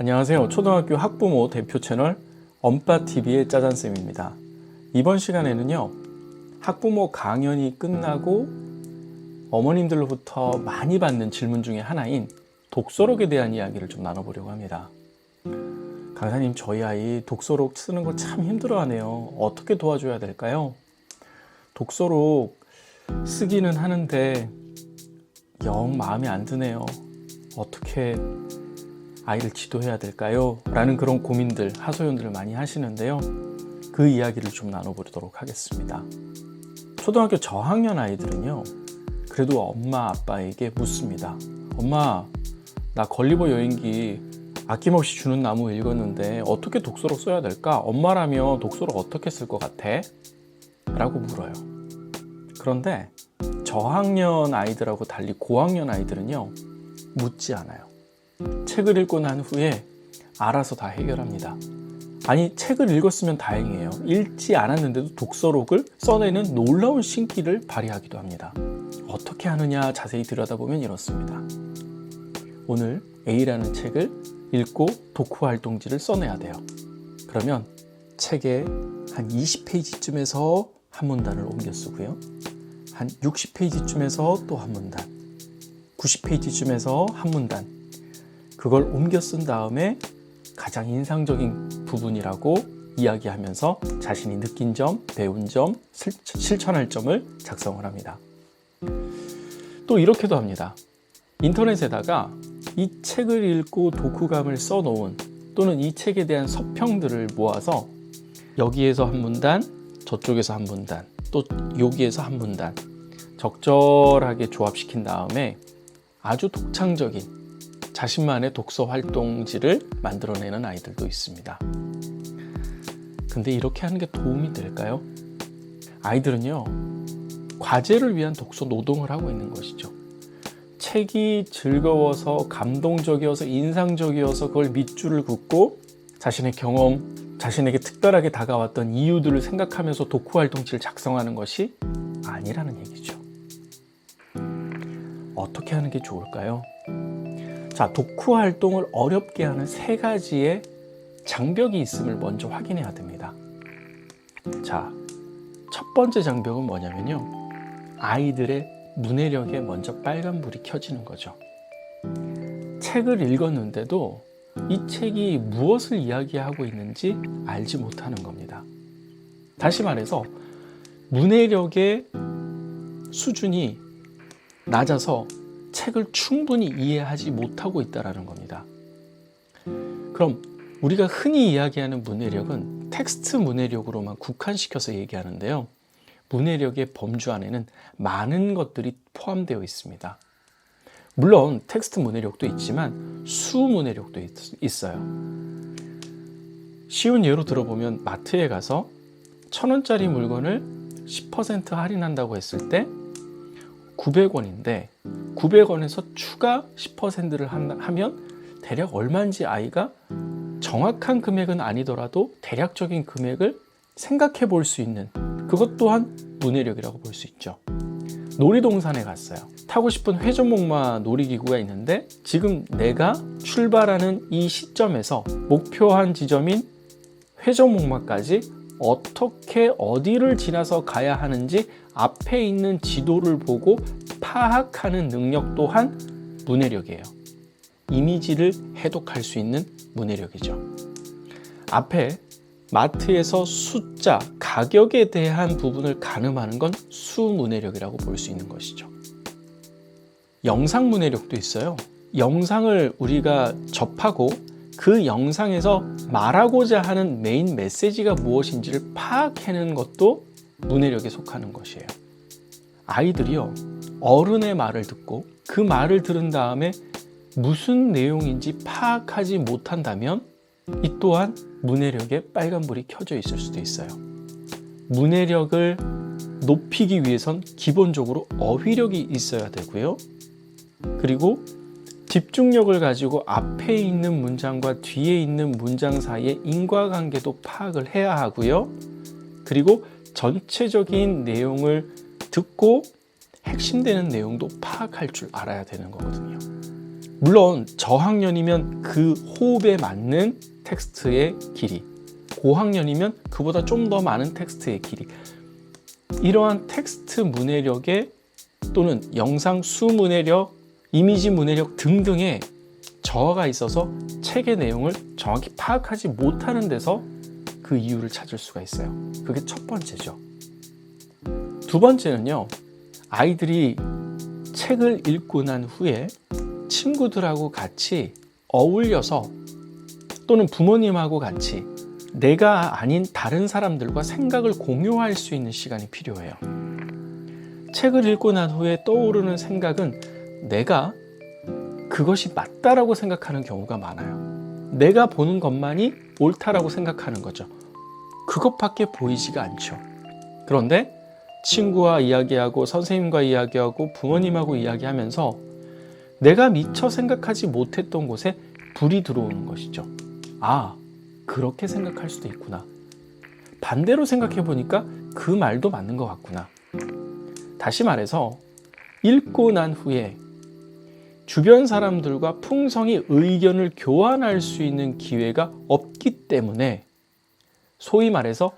안녕하세요. 초등학교 학부모 대표 채널 엄빠TV의 짜잔쌤입니다. 이번 시간에는요, 학부모 강연이 끝나고 어머님들로부터 많이 받는 질문 중에 하나인 독서록에 대한 이야기를 좀 나눠보려고 합니다. 강사님, 저희 아이 독서록 쓰는 거 참 힘들어하네요. 어떻게 도와줘야 될까요? 독서록 쓰기는 하는데 영 마음에 안 드네요. 어떻게 아이를 지도해야 될까요? 라는 그런 고민들, 하소연들을 많이 하시는데요. 그 이야기를 좀 나눠보도록 하겠습니다. 초등학교 저학년 아이들은요, 그래도 엄마 아빠에게 묻습니다. 엄마, 나 걸리버 여행기 아낌없이 주는 나무 읽었는데 어떻게 독서록 써야 될까? 엄마라면 독서록 어떻게 쓸 것 같아? 라고 물어요. 그런데 저학년 아이들하고 달리 고학년 아이들은요, 묻지 않아요. 책을 읽고 난 후에 알아서 다 해결합니다. 아니, 책을 읽었으면 다행이에요. 읽지 않았는데도 독서록을 써내는 놀라운 신기를 발휘하기도 합니다. 어떻게 하느냐 자세히 들여다보면 이렇습니다. 오늘 A라는 책을 읽고 독후 활동지를 써내야 돼요. 그러면 책에 한 20페이지쯤에서 한 문단을 옮겨 쓰고요. 한 60페이지쯤에서 또 한 문단, 90페이지쯤에서 한 문단, 그걸 옮겨 쓴 다음에 가장 인상적인 부분이라고 이야기하면서 자신이 느낀 점, 배운 점, 실천할 점을 작성을 합니다. 또 이렇게도 합니다. 인터넷에다가 이 책을 읽고 독후감을 써놓은 또는 이 책에 대한 서평들을 모아서 여기에서 한 문단, 저쪽에서 한 문단, 또 여기에서 한 문단 적절하게 조합시킨 다음에 아주 독창적인 자신만의 독서 활동지를 만들어내는 아이들도 있습니다. 근데 이렇게 하는 게 도움이 될까요? 아이들은요, 과제를 위한 독서 노동을 하고 있는 것이죠. 책이 즐거워서 감동적이어서 인상적이어서 그걸 밑줄을 긋고 자신의 경험, 자신에게 특별하게 다가왔던 이유들을 생각하면서 독후 활동지를 작성하는 것이 아니라는 얘기죠. 어떻게 하는 게 좋을까요? 자, 독후 활동을 어렵게 하는 세 가지의 장벽이 있음을 먼저 확인해야 됩니다. 자, 첫 번째 장벽은 뭐냐면요, 아이들의 문해력에 먼저 빨간불이 켜지는 거죠. 책을 읽었는데도 이 책이 무엇을 이야기하고 있는지 알지 못하는 겁니다. 다시 말해서 문해력의 수준이 낮아서 책을 충분히 이해하지 못하고 있다는 겁니다. 그럼 우리가 흔히 이야기하는 문해력은 텍스트 문해력으로만 국한시켜서 얘기하는데요. 문해력의 범주 안에는 많은 것들이 포함되어 있습니다. 물론 텍스트 문해력도 있지만 수 문해력도 있어요. 쉬운 예로 들어보면 마트에 가서 1,000원짜리 물건을 10% 할인한다고 했을 때 900원인데 900원에서 추가 10%를 하면 대략 얼마인지 아이가 정확한 금액은 아니더라도 대략적인 금액을 생각해 볼 수 있는, 그것 또한 문해력이라고 볼 수 있죠. 놀이동산에 갔어요. 타고 싶은 회전목마 놀이기구가 있는데 지금 내가 출발하는 이 시점에서 목표한 지점인 회전목마까지 어떻게 어디를 지나서 가야 하는지 앞에 있는 지도를 보고 파악하는 능력 또한 문해력이에요. 이미지를 해독할 수 있는 문해력이죠. 앞에 마트에서 숫자, 가격에 대한 부분을 가늠하는 건 수문해력이라고 볼 수 있는 것이죠. 영상 문해력도 있어요. 영상을 우리가 접하고 그 영상에서 말하고자 하는 메인 메시지가 무엇인지를 파악하는 것도 문해력에 속하는 것이에요. 아이들이요, 어른의 말을 듣고 그 말을 들은 다음에 무슨 내용인지 파악하지 못한다면 이 또한 문해력에 빨간불이 켜져 있을 수도 있어요. 문해력을 높이기 위해선 기본적으로 어휘력이 있어야 되고요. 그리고 집중력을 가지고 앞에 있는 문장과 뒤에 있는 문장 사이의 인과관계도 파악을 해야 하고요. 그리고 전체적인 내용을 듣고 핵심되는 내용도 파악할 줄 알아야 되는 거거든요. 물론 저학년이면 그 호흡에 맞는 텍스트의 길이, 고학년이면 그보다 좀 더 많은 텍스트의 길이, 이러한 텍스트 문해력에 또는 영상 수 문해력, 이미지 문해력 등등의 저하가 있어서 책의 내용을 정확히 파악하지 못하는 데서 그 이유를 찾을 수가 있어요. 그게 첫 번째죠. 두 번째는요, 아이들이 책을 읽고 난 후에 친구들하고 같이 어울려서 또는 부모님하고 같이 내가 아닌 다른 사람들과 생각을 공유할 수 있는 시간이 필요해요. 책을 읽고 난 후에 떠오르는 생각은 내가 그것이 맞다라고 생각하는 경우가 많아요. 내가 보는 것만이 옳다라고 생각하는 거죠. 그것밖에 보이지가 않죠. 그런데 친구와 이야기하고 선생님과 이야기하고 부모님하고 이야기하면서 내가 미처 생각하지 못했던 곳에 불이 들어오는 것이죠. 아, 그렇게 생각할 수도 있구나. 반대로 생각해 보니까 그 말도 맞는 것 같구나. 다시 말해서 읽고 난 후에 주변 사람들과 풍성히 의견을 교환할 수 있는 기회가 없기 때문에 소위 말해서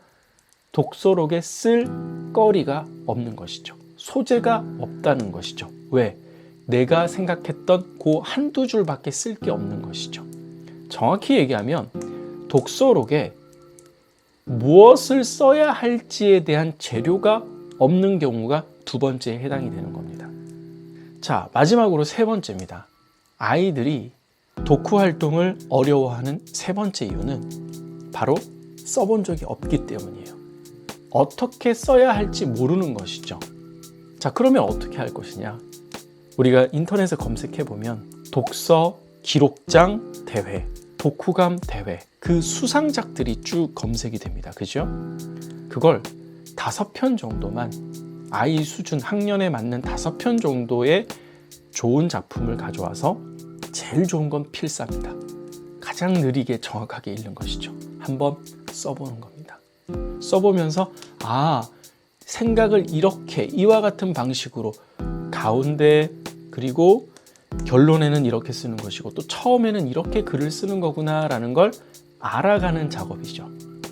독서록에 쓸 거리가 없는 것이죠. 소재가 없다는 것이죠. 왜? 내가 생각했던 그 한두 줄밖에 쓸 게 없는 것이죠. 정확히 얘기하면 독서록에 무엇을 써야 할지에 대한 재료가 없는 경우가 두 번째에 해당이 되는 겁니다. 자, 마지막으로 세 번째입니다. 아이들이 독후 활동을 어려워하는 세 번째 이유는 바로 써본 적이 없기 때문이에요. 어떻게 써야 할지 모르는 것이죠. 자, 그러면 어떻게 할 것이냐? 우리가 인터넷에 검색해 보면 독서 기록장 대회, 독후감 대회, 그 수상작들이 쭉 검색이 됩니다. 그죠? 그걸 5편 정도만, 아이 수준 학년에 맞는 5편 정도의 좋은 작품을 가져와서, 제일 좋은 건 필사입니다. 가장 느리게 정확하게 읽는 것이죠. 한번 써보는 겁니다. 써보면서 생각을 이렇게 이와 같은 방식으로 가운데 그리고 결론에는 이렇게 쓰는 것이고 또 처음에는 이렇게 글을 쓰는 거구나 라는 걸 알아가는 작업이죠.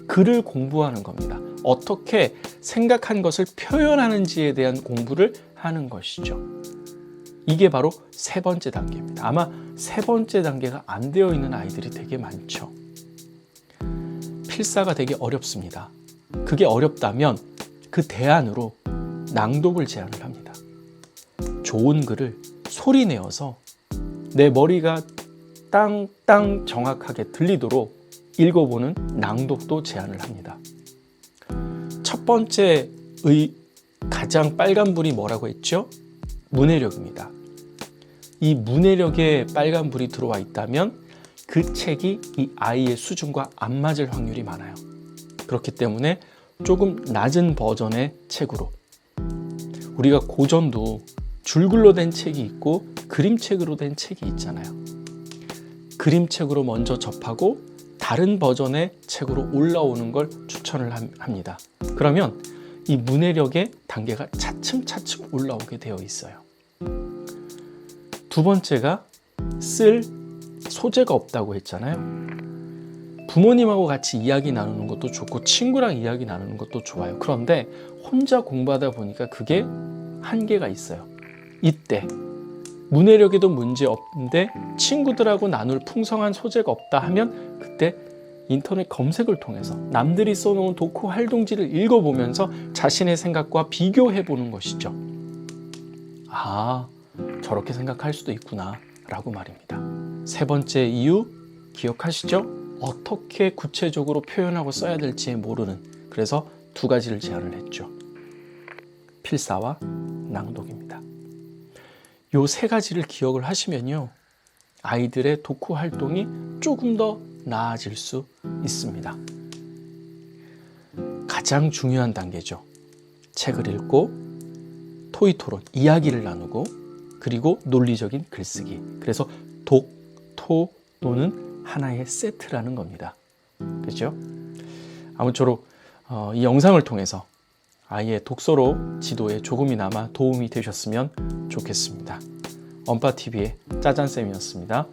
글을 공부하는 겁니다. 어떻게 생각한 것을 표현하는지에 대한 공부를 하는 것이죠. 이게 바로 세 번째 단계입니다. 아마 세 번째 단계가 안 되어 있는 아이들이 되게 많죠. 필사가 되게 어렵습니다. 그게 어렵다면 그 대안으로 낭독을 제안을 합니다. 좋은 글을 소리 내어서 내 머리가 땅땅 정확하게 들리도록 읽어보는 낭독도 제안을 합니다. 첫 번째의 가장 빨간불이 뭐라고 했죠? 문해력입니다. 이 문해력에 빨간불이 들어와 있다면 그 책이 이 아이의 수준과 안 맞을 확률이 많아요. 그렇기 때문에 조금 낮은 버전의 책으로, 우리가 고전도 줄글로 된 책이 있고 그림책으로 된 책이 있잖아요. 그림책으로 먼저 접하고 다른 버전의 책으로 올라오는 걸 추천을 합니다. 그러면 이 문해력의 단계가 차츰차츰 올라오게 되어 있어요. 두 번째가 쓸 소재가 없다고 했잖아요. 부모님하고 같이 이야기 나누는 것도 좋고 친구랑 이야기 나누는 것도 좋아요. 그런데 혼자 공부하다 보니까 그게 한계가 있어요. 이때 문해력에도 문제 없는데 친구들하고 나눌 풍성한 소재가 없다 하면 그때 인터넷 검색을 통해서 남들이 써놓은 독후 활동지를 읽어보면서 자신의 생각과 비교해 보는 것이죠. 저렇게 생각할 수도 있구나 라고 말입니다. 세 번째 이유 기억하시죠? 어떻게 구체적으로 표현하고 써야 될지 모르는, 그래서 두 가지를 제안을 했죠. 필사와 낭독입니다. 요 세 가지를 기억을 하시면요, 아이들의 독후 활동이 조금 더 나아질 수 있습니다. 가장 중요한 단계죠. 책을 읽고 토의 토론, 이야기를 나누고 그리고 논리적인 글쓰기. 그래서 독, 토, 노는 하나의 세트라는 겁니다. 그렇죠? 아무쪼록 이 영상을 통해서 아이의 독서록 지도에 조금이나마 도움이 되셨으면 좋겠습니다. 엄빠TV의 짜잔쌤이었습니다.